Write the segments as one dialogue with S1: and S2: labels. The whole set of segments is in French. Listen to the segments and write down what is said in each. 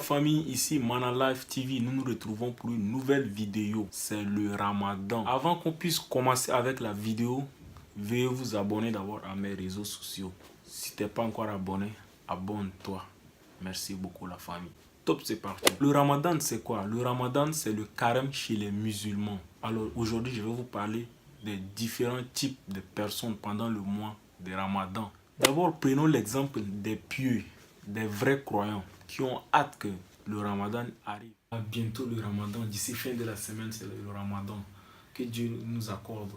S1: famille, ici Mana Life TV, nous nous retrouvons pour une nouvelle vidéo, c'est le Ramadan. Avant qu'on puisse commencer avec la vidéo, veuillez vous abonner d'abord à mes réseaux sociaux. Si tu n'es pas encore abonné, abonne-toi. Merci beaucoup la famille. Top, c'est parti. Le Ramadan, c'est quoi? Le Ramadan, c'est le carême chez les musulmans. Alors aujourd'hui, je vais vous parler des différents types de personnes pendant le mois de Ramadan. D'abord, prenons l'exemple des pieux, des vrais croyants qui ont hâte que le Ramadan arrive. À bientôt le Ramadan, d'ici fin de la semaine, c'est le Ramadan. Que Dieu nous accorde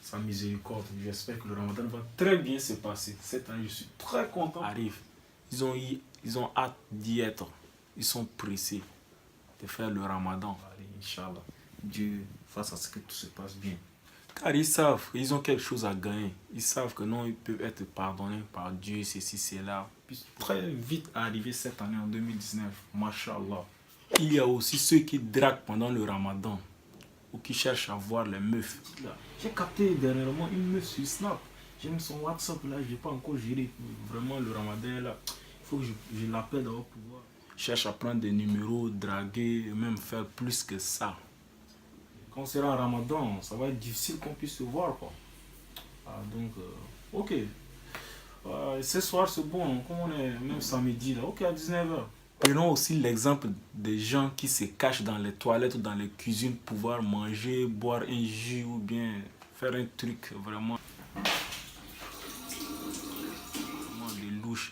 S1: sa miséricorde. J'espère que le Ramadan va très bien se passer. Cette année, je suis très content. Arrive. Ils ont hâte d'y être. Ils sont pressés de faire le Ramadan. Allez, Inch'Allah, Dieu fasse à ce que tout se passe bien. Car ils savent, ils ont quelque chose à gagner. Ils savent que non, ils peuvent être pardonnés par Dieu, ceci, cela. Puis très vite arriver cette année en 2019, Masha'Allah. Il y a aussi ceux qui draguent pendant le Ramadan ou qui cherchent à voir les meufs. J'ai capté dernièrement une meuf sur Snap. J'aime son WhatsApp là, je n'ai pas encore géré. Vraiment, le Ramadan est là. Il faut que je l'appelle d'abord pour voir. Cherche à prendre des numéros, draguer, et même faire plus que ça. Quand on sera en Ramadan, ça va être difficile qu'on puisse se voir, quoi. Donc, ok. Ce soir, c'est bon. Comme on est même samedi, là. Ok, à 19h. Prenons aussi l'exemple des gens qui se cachent dans les toilettes ou dans les cuisines pour pouvoir manger, boire un jus ou bien faire un truc vraiment de louche,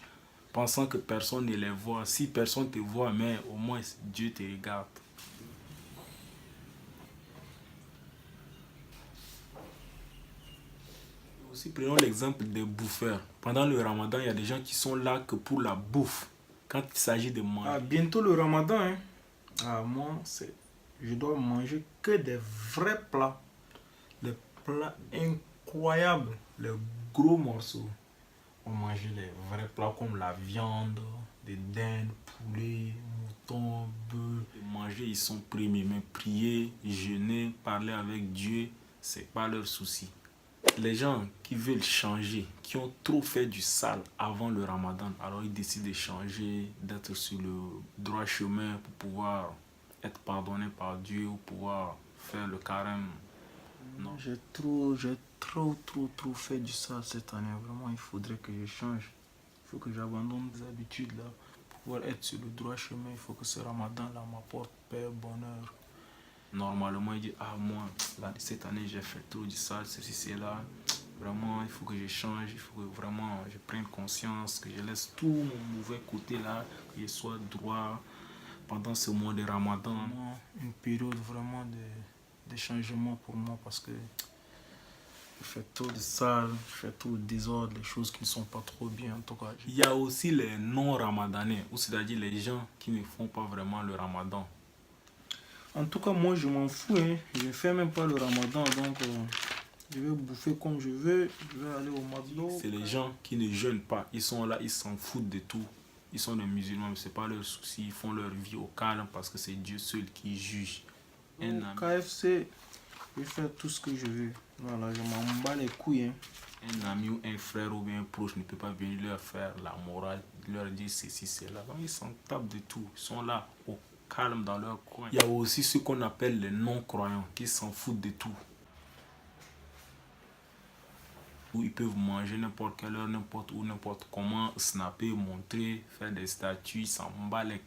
S1: pensant que personne ne les voit. Si personne te voit, mais au moins Dieu te regarde. Aussi, prenons l'exemple des bouffeurs. Pendant le Ramadan, il y a des gens qui sont là que pour la bouffe. Quand il s'agit de manger. Bientôt le Ramadan, hein. Moi, je dois manger que des vrais plats. Les plats incroyables. Les gros morceaux. On mange les vrais plats comme la viande, des dindes, poulet, mouton, bœuf. Manger, ils sont primés. Mais prier, jeûner, parler avec Dieu, c'est pas leur souci. Les gens qui veulent changer, qui ont trop fait du sale avant le Ramadan, alors ils décident de changer, d'être sur le droit chemin pour pouvoir être pardonné par Dieu ou pouvoir faire le carême. Non. J'ai trop fait du sale cette année. Vraiment, il faudrait que je change. Il faut que j'abandonne des habitudes là. Pour pouvoir être sur le droit chemin, il faut que ce Ramadan là m'apporte paix, bonheur. Normalement, il dit, moi, là, cette année, j'ai fait trop du sale, ceci, cela. Vraiment, il faut que je change, il faut que vraiment je prenne conscience, que je laisse tout mon mauvais côté là, que je sois droit pendant ce mois de Ramadan. Une période vraiment de changement pour moi parce que je fais trop de sale, je fais trop de désordre, les choses qui ne sont pas trop bien en tout cas. Il y a aussi les non-ramadanais, c'est-à-dire les gens qui ne font pas vraiment le Ramadan. En tout cas, moi, je m'en fous. Je ne fais même pas le Ramadan. Donc, je vais bouffer comme je veux. Je vais aller au McDo. C'est les gens qui ne jeûnent pas. Ils sont là, ils s'en foutent de tout. Ils sont des musulmans, mais ce n'est pas leur souci. Ils font leur vie au calme parce que c'est Dieu seul qui juge. Au KFC, je vais faire tout ce que je veux. Voilà, je m'en bats les couilles. Un ami ou un frère ou bien un proche ne peut pas venir leur faire la morale, leur dire ceci, cela. Donc, ils s'en tapent de tout. Ils sont là au calme dans leur coin. Il y a aussi ceux qu'on appelle les non-croyants qui s'en foutent de tout. Où ils peuvent manger n'importe quelle heure, n'importe où, n'importe comment, snapper, montrer, faire des statuts, ils s'en battent les...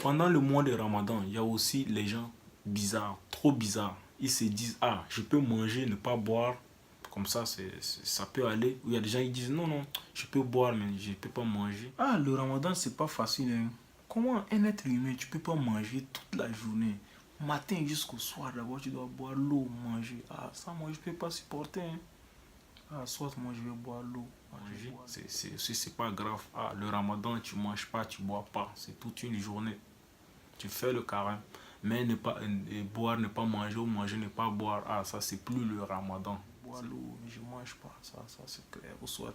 S1: Pendant le mois de Ramadan, il y a aussi les gens bizarres, trop bizarres. Ils se disent, je peux manger, ne pas boire. Comme ça, ça peut aller. Il y a des gens qui disent, non, je peux boire, mais je ne peux pas manger. Le Ramadan, c'est pas facile. Comment un être humain, tu peux pas manger toute la journée? Matin jusqu'au soir, d'abord, tu dois boire l'eau, manger. Ça, moi, je peux pas supporter. Soit moi, je vais boire l'eau. C'est pas grave. Le Ramadan, tu manges pas, tu bois pas. C'est toute une journée. Tu fais le carême. Mais ne pas boire, ne pas manger ou manger, ne pas boire. Ça, c'est plus le Ramadan. Boire l'eau, mais je mange pas. Ça c'est clair. Ou soit,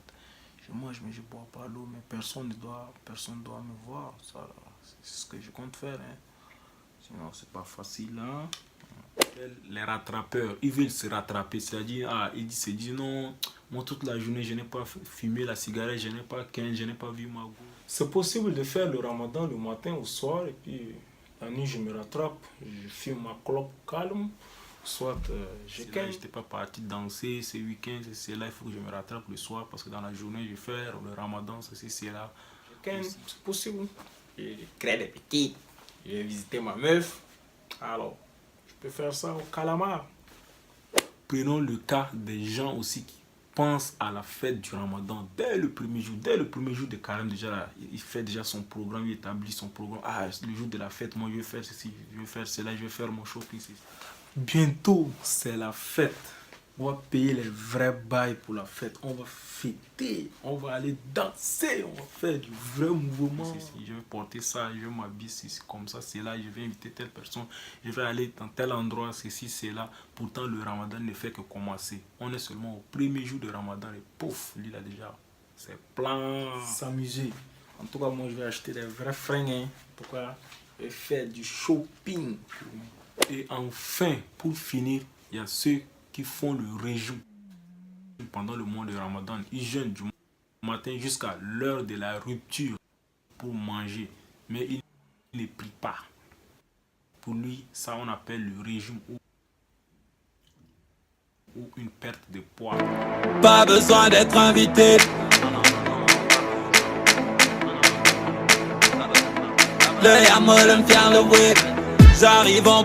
S1: je mange, mais je bois pas l'eau. Mais personne ne doit me voir. Ça, c'est ce que je compte faire. Sinon, c'est pas facile. Les rattrapeurs, ils veulent se rattraper. C'est-à-dire, ils se disent non, moi toute la journée, je n'ai pas fumé la cigarette, je n'ai pas 15, je n'ai pas vu ma go. C'est possible de faire le ramadan le matin au soir, et puis la nuit, je me rattrape, je fume ma clope calme. Soit je n'étais pas parti danser ce week-end, c'est là, il faut que je me rattrape le soir, parce que dans la journée, je vais faire le ramadan, c'est là. C'est possible. Je crée des petites, je vais visiter ma meuf, alors je peux faire ça au calamar. Prenons le cas des gens aussi qui pensent à la fête du ramadan dès le premier jour de carême. Déjà là, il fait déjà son programme, il établit son programme. Le jour de la fête, moi je vais faire ceci, je vais faire cela, je vais faire mon shopping. Bientôt c'est la fête. On va payer les vrais bails pour la fête. On va fêter, on va aller danser, on va faire du vrai mouvement. Je vais porter ça, je vais m'habiller comme ça, c'est là, je vais inviter telle personne, je vais aller dans tel endroit, ceci, c'est là. Pourtant, le ramadan ne fait que commencer. On est seulement au premier jour de ramadan et pouf, lui là déjà, c'est plein. S'amuser. En tout cas, moi je vais acheter des vrais fringues. En tout cas, je vais faire du shopping. Et enfin, pour finir, il y a ceux qui font le régime pendant le mois de Ramadan. Ils jeûnent du matin jusqu'à l'heure de la rupture pour manger. Mais ils ne prient pas. Pour lui, ça on appelle le régime ou une perte de poids.
S2: Pas besoin d'être invité. Le yamol me faire le whip. J'arrive en